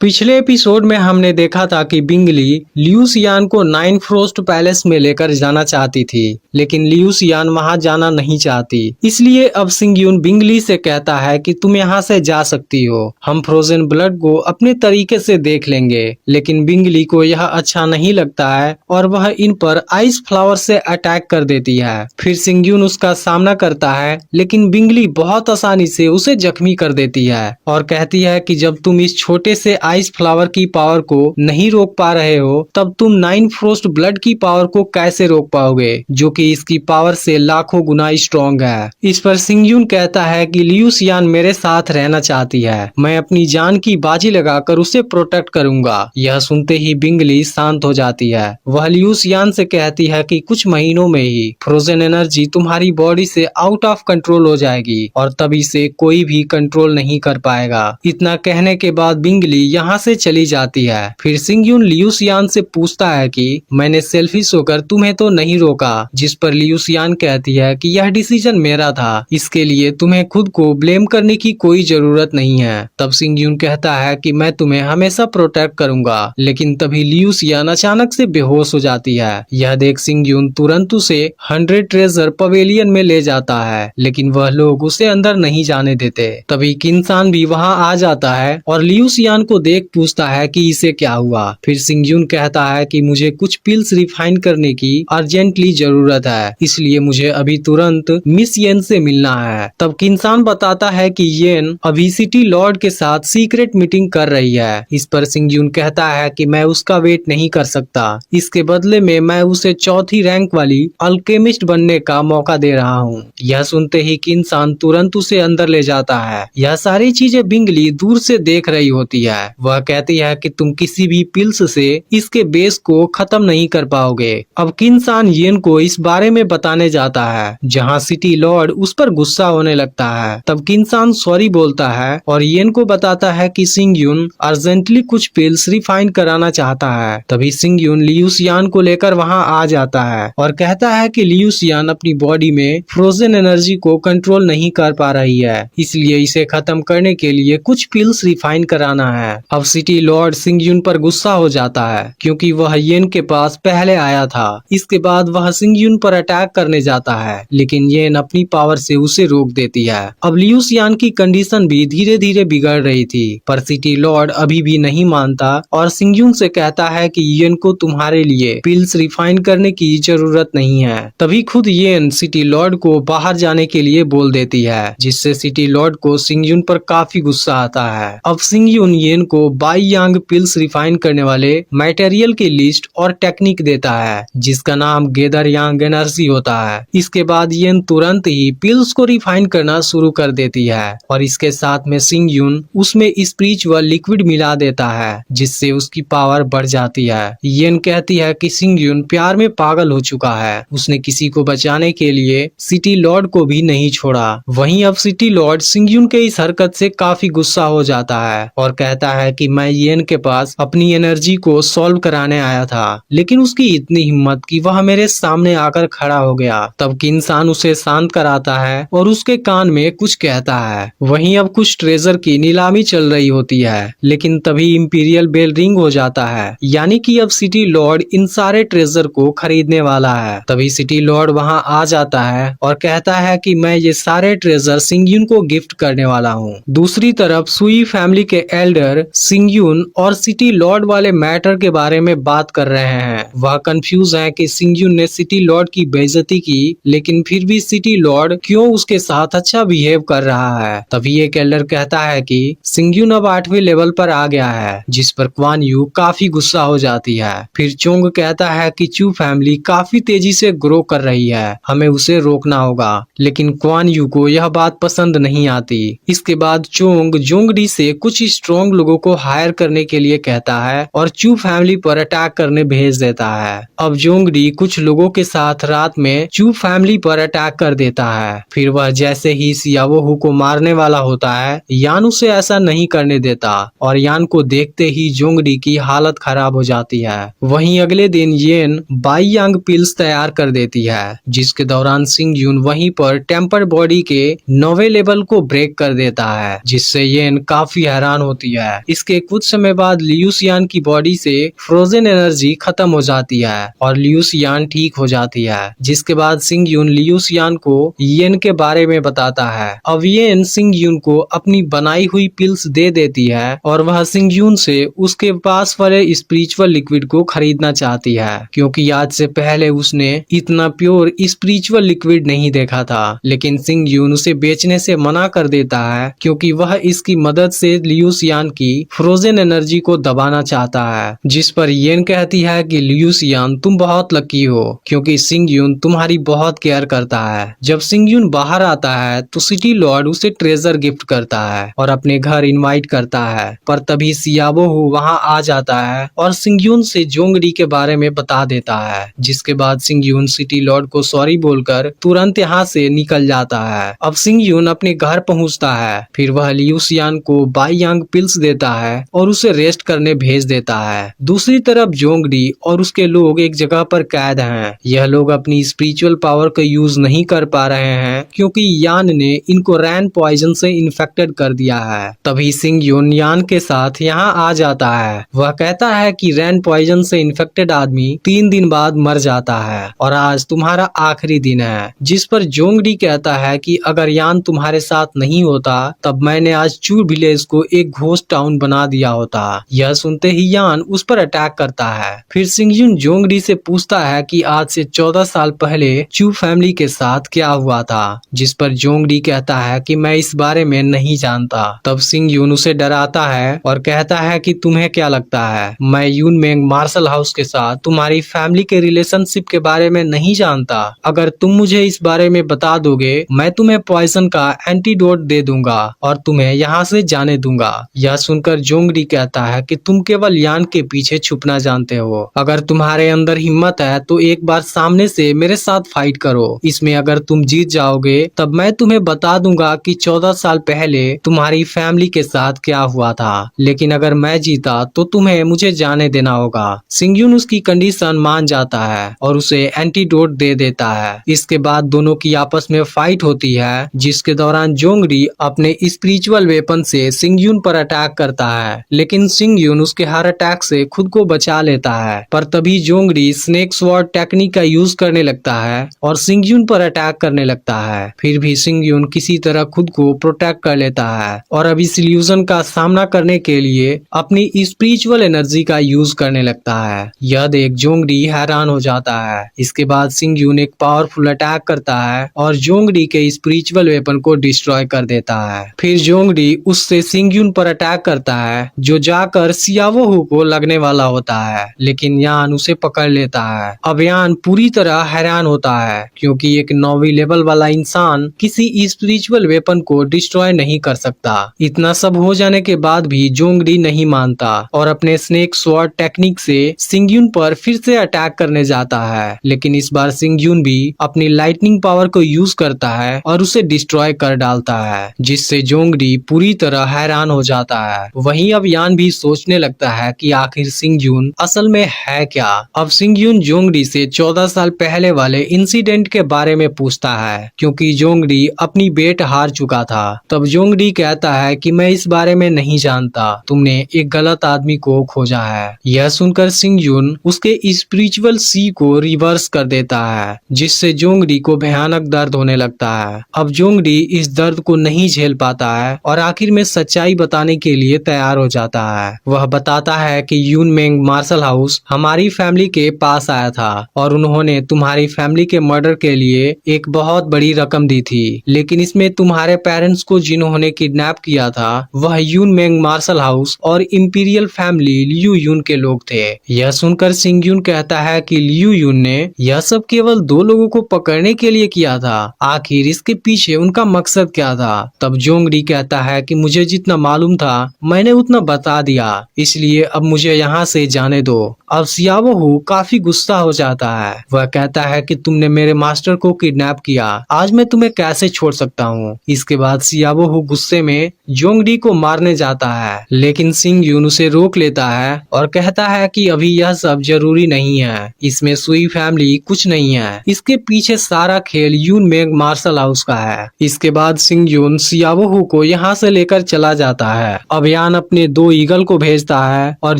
पिछले एपिसोड में हमने देखा था कि बिंगली लियू सियान को नाइन फ्रोस्ट पैलेस में लेकर जाना चाहती थी, लेकिन लियू सियान वहां जाना नहीं चाहती। इसलिए अब सिंगयून बिंगली से कहता है कि तुम यहाँ से जा सकती हो, हम फ्रोजन ब्लड को अपने तरीके से देख लेंगे। लेकिन बिंगली को यह अच्छा नहीं लगता है और वह इन पर आइस फ्लावर से अटैक कर देती है। फिर सिंगयून उसका सामना करता है, लेकिन बिंगली बहुत आसानी से उसे जख्मी कर देती है और कहती है कि जब तुम इस छोटे से आइस फ्लावर की पावर को नहीं रोक पा रहे हो, तब तुम नाइन फ्रोस्ट ब्लड की पावर को कैसे रोक पाओगे, जो कि इसकी पावर से लाखों गुना स्ट्रॉन्ग है। इस पर सिंगयून कहता है कि लियू सियान मेरे साथ रहना चाहती है, मैं अपनी जान की बाजी लगाकर उसे प्रोटेक्ट करूंगा। यह सुनते ही बिंगली शांत हो जाती है। वह लियू सियान से कहती है कि कुछ महीनों में ही फ्रोजन एनर्जी तुम्हारी बॉडी से आउट ऑफ कंट्रोल हो जाएगी और तभी से कोई भी कंट्रोल नहीं कर पाएगा। इतना कहने के बाद बिंगली यहाँ से चली जाती है। फिर सिंगयून लियू सियान से पूछता है कि मैंने सेल्फिश होकर तुम्हें तो नहीं रोका, जिस पर लियू सियान कहती है कि यह डिसीजन मेरा था, इसके लिए तुम्हें खुद को ब्लेम करने की कोई जरूरत नहीं है। तब सिंगयून कहता है कि मैं तुम्हें हमेशा प्रोटेक्ट करूंगा। लेकिन तभी लियू सियान अचानक से बेहोश हो जाती है। यह देख सिंगयून तुरंत उसे 100 ट्रेजर पवेलियन में ले जाता है, लेकिन वह लोग उसे अंदर नहीं जाने देते। तभी किन्सान भी वहाँ आ जाता है और लियू सियान को देख पूछता है कि इसे क्या हुआ। फिर सिंगयून कहता है कि मुझे कुछ पिल्स रिफाइन करने की अर्जेंटली जरूरत है, इसलिए मुझे अभी तुरंत मिस येन से मिलना है। तब किन्सान बताता है कि येन अभी सिटी लॉर्ड के साथ सीक्रेट मीटिंग कर रही है। इस पर सिंगयून कहता है कि मैं उसका वेट नहीं कर सकता, इसके बदले में मैं उसे चौथी रैंक वाली अल्केमिस्ट बनने का मौका दे रहा हूँ। यह सुनते ही किन्सान तुरंत उसे अंदर ले जाता है। यह सारी चीजें बिंगली दूर से देख रही होती है। वह कहती है कि तुम किसी भी पिल्स से इसके बेस को खत्म नहीं कर पाओगे। अब किन्सान येन को इस बारे में बताने जाता है, जहाँ सिटी लॉर्ड उस पर गुस्सा होने लगता है। तब किन्सान सॉरी बोलता है और येन को बताता है कि सिंगयून अर्जेंटली कुछ पिल्स रिफाइन कराना चाहता है। तभी सिंगयून लियू सियान को लेकर वहाँ आ जाता है और कहता है कि लियू सियान अपनी बॉडी में फ्रोजन एनर्जी को कंट्रोल नहीं कर पा रही है, इसलिए इसे खत्म करने के लिए कुछ पिल्स रिफाइन कराना है। अब सिटी लॉर्ड सिंगयून पर गुस्सा हो जाता है, क्योंकि वह येन के पास पहले आया था। इसके बाद वह सिंगयून पर अटैक करने जाता है, लेकिन येन अपनी पावर से उसे रोक देती है। अब लियू सियान की कंडीशन भी धीरे धीरे बिगड़ रही थी, पर सिटी लॉर्ड अभी भी नहीं मानता और सिंगयून से कहता है कि येन को तुम्हारे लिए पिल्स रिफाइन करने की जरूरत नहीं है। तभी खुद येन सिटी लॉर्ड को बाहर जाने के लिए बोल देती है, जिससे सिटी लॉर्ड को सिंगयून पर काफी गुस्सा आता है। अब सिंगयून येन को बाई यांग पिल्स रिफाइन करने वाले मटेरियल की लिस्ट और टेक्निक देता है, जिसका नाम गेदर यांग एनर्जी होता है। इसके बाद येन तुरंत ही पिल्स को रिफाइन करना शुरू कर देती है और इसके साथ में सिंगयून उसमें स्पिरिचुअल लिक्विड मिला देता है, जिससे उसकी पावर बढ़ जाती है। येन कहती है कि सिंगयून प्यार में पागल हो चुका है, उसने किसी को बचाने के लिए सिटी लॉर्ड को भी नहीं छोड़ा। वहीं अब सिटी लॉर्ड सिंगयून के इस हरकत से काफी गुस्सा हो जाता है और कहता है कि मैं येन के पास अपनी एनर्जी को सॉल्व कराने आया था, लेकिन उसकी इतनी हिम्मत कि वह मेरे सामने आकर खड़ा हो गया। तब किन्सान उसे शांत कराता है और उसके कान में कुछ कहता है। वहीं अब कुछ ट्रेजर की नीलामी चल रही होती है, लेकिन तभी इंपीरियल बेल रिंग हो जाता है, यानी कि अब सिटी लॉर्ड इन सारे ट्रेजर को खरीदने वाला है। तभी सिटी लॉर्ड वहां आ जाता है और कहता है कि मैं ये सारे ट्रेजर सिंगयून को गिफ्ट करने वाला हूँ। दूसरी तरफ सुई फैमिली के एल्डर सिंगयून और सिटी लॉर्ड वाले मैटर के बारे में बात कर रहे हैं। वह कंफ्यूज है कि सिंगयून ने सिटी लॉर्ड की बेइज्जती की, लेकिन फिर भी सिटी लॉर्ड क्यों उसके साथ अच्छा बिहेव कर रहा है। तभी एक एल्डर कहता है कि सिंगयून अब 8वें लेवल पर आ गया है, जिस पर क्वान यू काफी गुस्सा हो जाती है। फिर चोंग कहता है कि चू फैमिली काफी तेजी से ग्रो कर रही है, हमें उसे रोकना होगा, लेकिन क्वान यू को यह बात पसंद नहीं आती। इसके बाद चोंग जोंगडी से कुछ स्ट्रॉन्ग लोगों को हायर करने के लिए कहता है और चू फैमिली पर अटैक करने भेज देता है। अब जोंगडी कुछ लोगों के साथ रात में चू फैमिली पर अटैक कर देता है। फिर वह जैसे ही सियावोहू को मारने वाला होता है, यान उसे ऐसा नहीं करने देता और यान को देखते ही जोंगडी की हालत खराब हो जाती है। वहीं अगले दिन येन बाई यांग पिल्स तैयार कर देती है, जिसके दौरान सिंगयून वहीं पर टेम्पर बॉडी के 9वें लेवल को ब्रेक कर देता है, जिससे येन काफी हैरान होती है इसके कुछ समय बाद लियू सियान की बॉडी से फ्रोजन एनर्जी खत्म हो जाती है और लियू सियान ठीक हो जाती है, जिसके बाद सिंग यून लियू सियान को येन के बारे में बताता है। अब येन सिंग यून को अपनी बनाई हुई पिल्स दे देती है और वह सिंग यून से उसके पास वाले स्पिरिचुअल लिक्विड को खरीदना चाहती है, क्योंकि आज से पहले उसने इतना प्योर स्पिरिचुअल लिक्विड नहीं देखा था। लेकिन सिंग यून उसे बेचने से मना कर देता है, क्योंकि वह इसकी मदद से लियू सियान की फ्रोजन एनर्जी को दबाना चाहता है। जिस पर येन कहती है कि लियू सियान तुम बहुत लकी हो, क्योंकि सिंग यून तुम्हारी बहुत केयर करता है। जब सिंग यून बाहर आता है तो सिटी लॉर्ड उसे ट्रेजर गिफ्ट करता है और अपने घर इनवाइट करता है, पर तभी सियाबो वहां आ जाता है और सिंग यून से जोंगरी के बारे में बता देता है। जिसके बाद सिंग यून सिटी लॉर्ड को सॉरी बोलकर तुरंत यहाँ से निकल जाता है। अब सिंग यून अपने घर पहुँचता है, फिर वह लियू सियान को बाई यांग पिल्स देता है और उसे रेस्ट करने भेज देता है। दूसरी तरफ जोंगरी और उसके लोग एक जगह पर कैद हैं। यह लोग अपनी स्पिरिचुअल पावर का यूज नहीं कर पा रहे हैं, क्योंकि यान ने इनको रैन पॉइजन से इन्फेक्टेड कर दिया है। तभी सिंग यून यान के साथ यहाँ आ जाता है। वह कहता है कि रैन पॉइजन से इन्फेक्टेड आदमी 3 दिन बाद मर जाता है और आज तुम्हारा आखिरी दिन है। जिस पर जोंगरी कहता है कि अगर यान तुम्हारे साथ नहीं होता तब मैंने आज चू विलेज को एक घोस्ट टाउन बना दिया होता। यह सुनते ही यान उस पर अटैक करता है। फिर सिंग यून जोंगरी से पूछता है कि आज से 14 साल पहले चू फैमिली के साथ क्या हुआ था, जिस पर जोंगरी कहता है कि मैं इस बारे में नहीं जानता। तब सिंग यून उसे डराता है और कहता है कि तुम्हें क्या लगता है मैं यून मेंग मार्शल हाउस के साथ तुम्हारी फैमिली के रिलेशनशिप के बारे में नहीं जानता? अगर तुम मुझे इस बारे में बता दोगे मैं तुम्हें पॉइजन का एंटीडोट दे दूंगा और तुम्हें यहाँ से जाने दूंगा। यह सुनकर जोंगरी कहता है कि तुम केवल यान के पीछे छुपना जानते हो। अगर तुम्हारे अंदर हिम्मत है तो एक बार सामने से मेरे साथ फाइट करो। इसमें अगर तुम जीत जाओगे तब मैं तुम्हें बता दूंगा कि 14 साल पहले तुम्हारी फैमिली के साथ क्या हुआ था। लेकिन अगर मैं जीता तो तुम्हें मुझे जाने देना होगा। सिंग यून उसकी कंडीशन मान जाता है और उसे एंटीडोट दे देता है। इसके बाद दोनों की आपस में फाइट होती है, जिसके दौरान जोंगरी अपने स्पिरिचुअल वेपन से सिंग यून पर अटैक करता है, लेकिन सिंग यून उसके हर अटैक से खुद को बचा लेता है। पर तभी जोंगरी स्नेक स्वॉर्ड टेक्निक का यूज करने लगता है और सिंग यून पर अटैक करने लगता है। फिर भी सिंग यून किसी तरह खुद को प्रोटेक्ट कर लेता है और अब इस इल्यूजन का सामना करने के लिए अपनी स्पिरिचुअल एनर्जी का यूज करने लगता है। यह देख जोंगरी हैरान हो जाता है। इसके बाद सिंग यून एक पावरफुल अटैक करता है और जोंगरी के स्पिरिचुअल वेपन को डिस्ट्रॉय कर देता है। फिर जोंगरी उससे सिंग यून पर अटैक करता है, जो जाकर सियावो को लगने वाला होता है, लेकिन यान उसे पकड़ लेता है। अब यान पूरी तरह हैरान होता है, क्योंकि एक 9वीं लेवल वाला इंसान किसी स्पिरिचुअल वेपन को डिस्ट्रॉय नहीं कर सकता। इतना सब हो जाने के बाद भी जोंगरी नहीं मानता और अपने स्नेक स्वॉर्ड टेक्निक से सिंग यून पर फिर से अटैक करने जाता है, लेकिन इस बार सिंग यून भी अपनी लाइटनिंग पावर को यूज करता है और उसे डिस्ट्रॉय कर डालता है, जिससे जोंगरी पूरी तरह हैरान हो जाता है। वहीं अब यान भी सोचने लगता है कि आखिर सिंग यून असल में है क्या। अब सिंग यून जोंगरी से 14 साल पहले वाले इंसिडेंट के बारे में पूछता है, क्योंकि जोंगरी अपनी बेट हार चुका था। तब जोंगरी कहता है कि मैं इस बारे में नहीं जानता, तुमने एक गलत आदमी को खोजा है। यह सुनकर सिंग यून उसके स्पिरिचुअल सी को रिवर्स कर देता है, जिससे जोंगरी को भयानक दर्द होने लगता है। अब जोंगरी इस दर्द को नहीं झेल पाता है और आखिर में सच्चाई बताने के लिए तैयार हो जाता है। वह बताता है कि यून मेंग मार्शल हाउस हमारी फैमिली के पास आया था और उन्होंने तुम्हारी फैमिली के मर्डर के लिए एक बहुत बड़ी रकम दी थी, लेकिन इसमें तुम्हारे पेरेंट्स को जिन्होंने किडनैप किया था वह यून मेंग मार्शल हाउस और इंपीरियल फैमिली लियू यून के लोग थे। यह सुनकर सिंग यून कहता है कि लियू यून ने यह सब केवल 2 लोगों को पकड़ने के लिए किया था, आखिर इसके पीछे उनका मकसद क्या था। तब जोंगरी कहता है कि मुझे जितना मालूम था मैंने उतना बता दिया, इसलिए अब मुझे यहाँ से जाने दो। अब सियावो काफी गुस्सा हो जाता है। वह कहता है कि तुमने मेरे मास्टर को किडनैप किया, आज मैं तुम्हें कैसे छोड़ सकता हूँ। इसके बाद सियावो गुस्से में जोंगरी को मारने जाता है, लेकिन सिंग यून उसे रोक लेता है और कहता है कि अभी यह सब जरूरी नहीं है, इसमें सुई फैमिली कुछ नहीं है, इसके पीछे सारा खेल यून मेंग मार्शल हाउस का है। इसके बाद सिंग यून सियावो को यहाँ से लेकर चला जाता है। अब यान अपने 2 ईगल को भेजता है और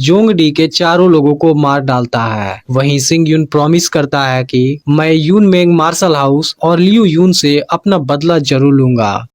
जोंगडी के चारों लोगों को मार डालता है। वहीं सिंग यून प्रॉमिस करता है कि मैं यून मेंग मार्शल हाउस और लियू यून से अपना बदला जरूर लूंगा।